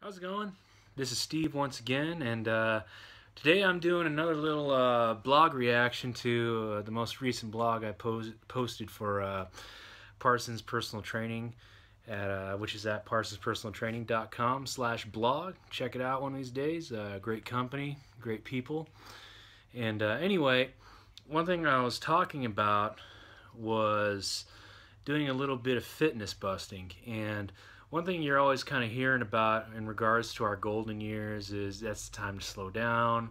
How's it going? This is Steve once again, and today I'm doing another little blog reaction to the most recent blog I posted for Parsons Personal Training, which is at parsonspersonaltraining.com/blog. Check it out one of these days. Great company, great people. And anyway, one thing I was talking about was doing a little bit of fitness busting. And one thing you're always kind of hearing about in regards to our golden years is that's the time to slow down.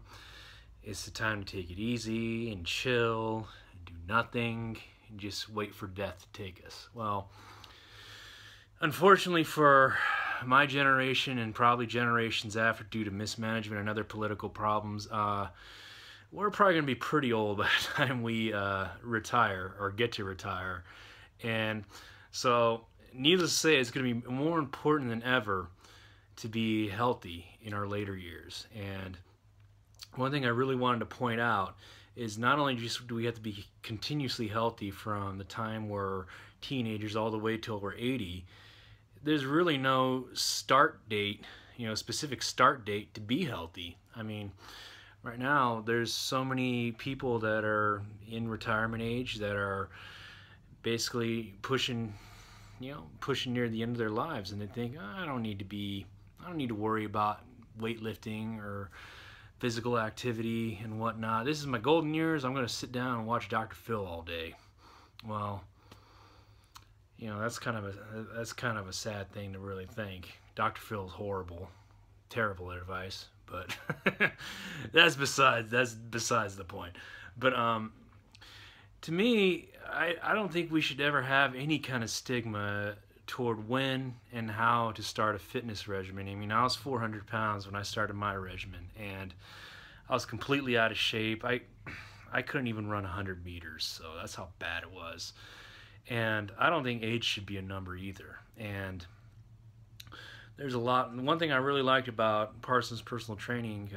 It's the time to take it easy and chill and do nothing and just wait for death to take us. Well, unfortunately for my generation and probably generations after, due to mismanagement and other political problems, we're probably going to be pretty old by the time we retire or get to retire. And so, needless to say, it's going to be more important than ever to be healthy in our later years. And one thing I really wanted to point out is not only just do we have to be continuously healthy from the time we're teenagers all the way till we're 80, there's really no start date, specific start date to be healthy. I mean, right now there's so many people that are in retirement age that are basically pushing near the end of their lives, and they think, oh, I don't need to worry about weightlifting or physical activity and whatnot. This is my golden years. I'm going to sit down and watch Dr. Phil all day. Well, that's kind of a sad thing to really think. Dr. Phil's horrible, terrible advice, but that's besides the point. But to me, I don't think we should ever have any kind of stigma toward when and how to start a fitness regimen. I mean, I was 400 pounds when I started my regimen, and I was completely out of shape. I couldn't even run 100 meters, so that's how bad it was. And I don't think age should be a number either. And there's a lot. One thing I really liked about Parsons Personal Training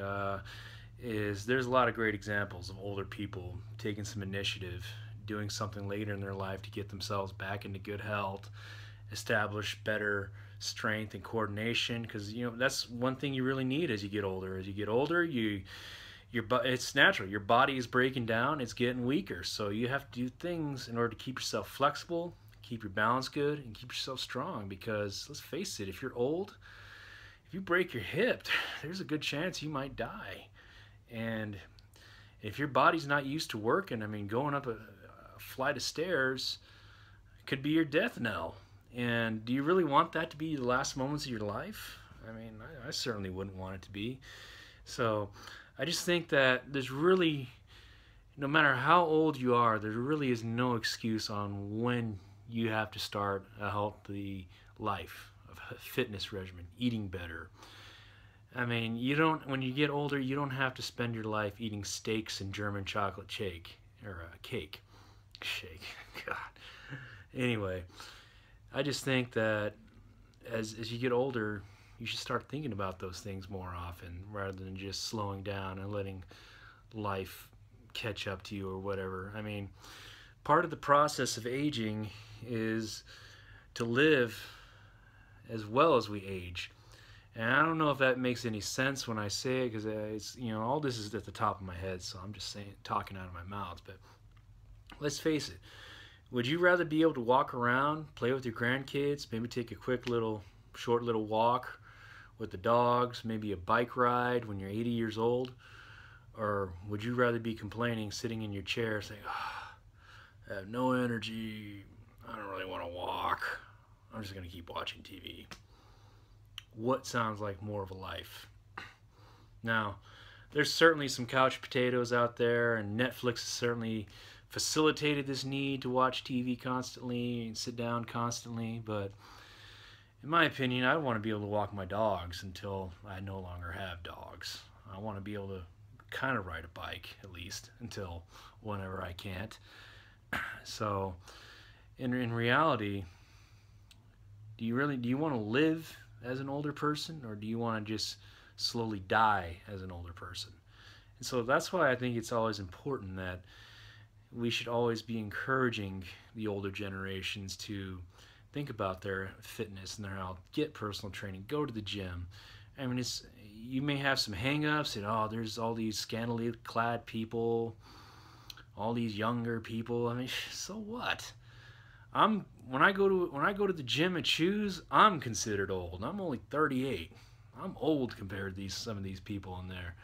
is there's a lot of great examples of older people taking some initiative, doing something later in their life to get themselves back into good health, establish better strength and coordination, because that's one thing you really need as you get older. As you get older, it's natural. Your body is breaking down, it's getting weaker, so you have to do things in order to keep yourself flexible, keep your balance good, and keep yourself strong. Because let's face it, if you're old, if you break your hip, there's a good chance you might die. And if your body's not used to working, I mean, going up a flight of stairs could be your death knell. And do you really want that to be the last moments of your life? I mean, I certainly wouldn't want it to be. So I just think that there's really, no matter how old you are, there really is no excuse on when you have to start a healthy life, a fitness regimen, eating better. I mean, when you get older, you don't have to spend your life eating steaks and German chocolate cake, or cake. Shake. God. Anyway, I just think that as you get older, you should start thinking about those things more often, rather than just slowing down and letting life catch up to you or whatever. I mean, part of the process of aging is to live as well as we age. And I don't know if that makes any sense when I say it, because it's, all this is at the top of my head, so I'm just talking out of my mouth. But let's face it, would you rather be able to walk around, play with your grandkids, maybe take a short little walk with the dogs, maybe a bike ride when you're 80 years old? Or would you rather be complaining, sitting in your chair saying, I have no energy, I don't really want to walk, I'm just going to keep watching TV? What sounds like more of a life? Now, there's certainly some couch potatoes out there, and Netflix has certainly facilitated this need to watch TV constantly and sit down constantly, but in my opinion, I want to be able to walk my dogs until I no longer have dogs. I want to be able to kind of ride a bike, at least, until whenever I can't. So, in reality, do you want to live as an older person, or do you want to just slowly die as an older person? And so that's why I think it's always important that we should always be encouraging the older generations to think about their fitness and their health, get personal training, go to the gym, I mean, you may have some hang-ups and, oh, there's all these scantily clad people, all these younger people. I mean, so what? When I go to the gym and choose, I'm considered old. I'm only 38. I'm old compared to some of these people in there.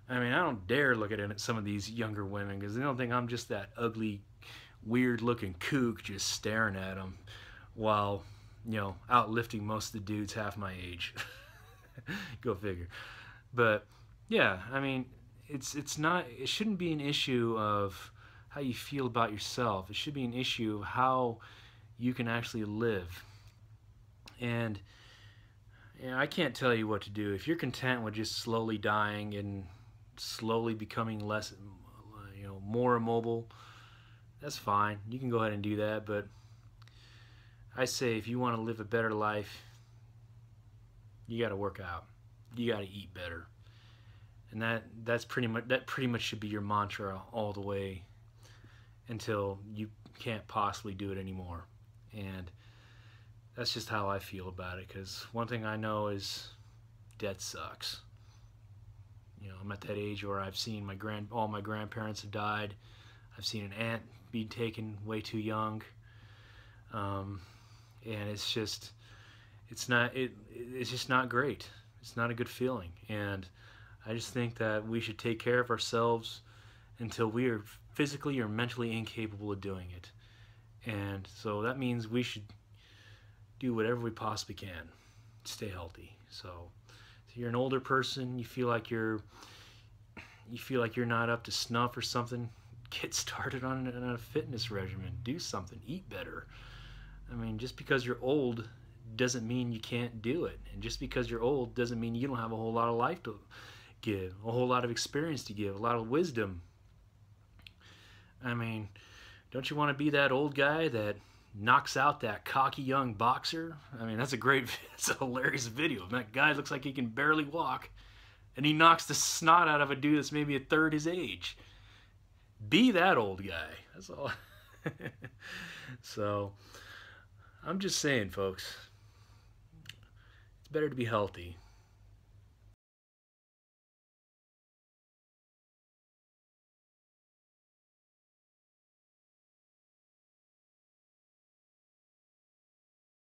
I mean, I don't dare look at some of these younger women because they don't think I'm just that ugly, weird-looking kook just staring at them while, outlifting most of the dudes half my age. Go figure. But yeah, I mean, it shouldn't be an issue of how you feel about yourself. It should be an issue of how you can actually live. And I can't tell you what to do. If you're content with just slowly dying and slowly becoming less, more immobile, that's fine. You can go ahead and do that. But I say if you want to live a better life, you got to work out. You got to eat better. And that pretty much should be your mantra all the way until you can't possibly do it anymore. And that's just how I feel about it, because one thing I know is death sucks. I'm at that age where I've seen all my grandparents have died. I've seen an aunt be taken way too young. And it's just not great. It's not a good feeling. And I just think that we should take care of ourselves until we are physically or mentally incapable of doing it. And so that means we should do whatever we possibly can to stay healthy. So if you're an older person, you feel like you're not up to snuff or something, get started on a fitness regimen. Do something. Eat better. I mean, just because you're old doesn't mean you can't do it. And just because you're old doesn't mean you don't have a whole lot of life to give, a whole lot of experience to give, a lot of wisdom. I mean, don't you want to be that old guy that knocks out that cocky young boxer? I mean, it's a hilarious video. That guy looks like he can barely walk, and he knocks the snot out of a dude that's maybe a third his age. Be that old guy. That's all. So I'm just saying, folks, it's better to be healthy